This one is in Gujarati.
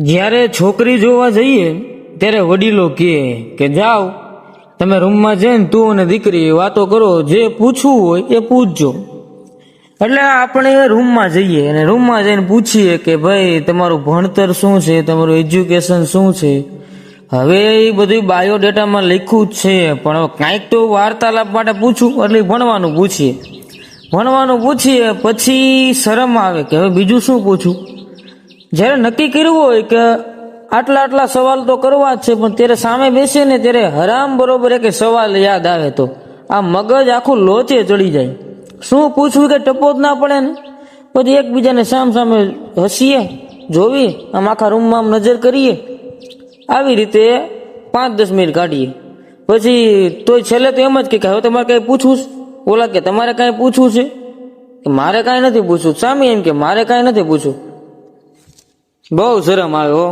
જ્યારે છોકરી જોવા જઈએ ત્યારે વડીલો કહે કે જાઓ તમે રૂમમાં જઈને તું અને દીકરી વાતો કરો, જે પૂછવું હોય એ પૂછજો. એટલે આપણે રૂમમાં જઈએ અને રૂમમાં જઈને પૂછીએ કે ભાઈ તમારું ભણતર શું છે, તમારું એજ્યુકેશન શું છે. હવે એ બધું બાયોડેટામાં લખ્યું જ છે, પણ કાંઈક તો વાર્તાલાપ માટે પૂછું એટલે ભણવાનું પૂછીએ પછી શરમ આવે કે હવે બીજું શું પૂછું. જ્યારે નક્કી કર્યું હોય કે આટલા સવાલ તો કરવા જ છે, પણ ત્યારે સામે બેસે ને ત્યારે હરામ બરોબર એક સવાલ યાદ આવે તો આ મગજ આખું લોચે ચડી જાય. શું પૂછવું કે ટપો જ ના પડે ને. પછી એકબીજાને સામે હસીએ, જોવી, આમ આખા રૂમમાં આમ નજર કરીએ. આવી રીતે 5-10 મિનિટ કાઢીએ. પછી તોય છેલ્લે તો એમ જ કે હવે તમારે કઈ પૂછવું છે? ઓલા કે તમારે કઈ પૂછવું છે? કે મારે કઈ નથી પૂછવું. સામે એમ કે મારે કઈ નથી પૂછવું. બહુ શરમ આવે હો.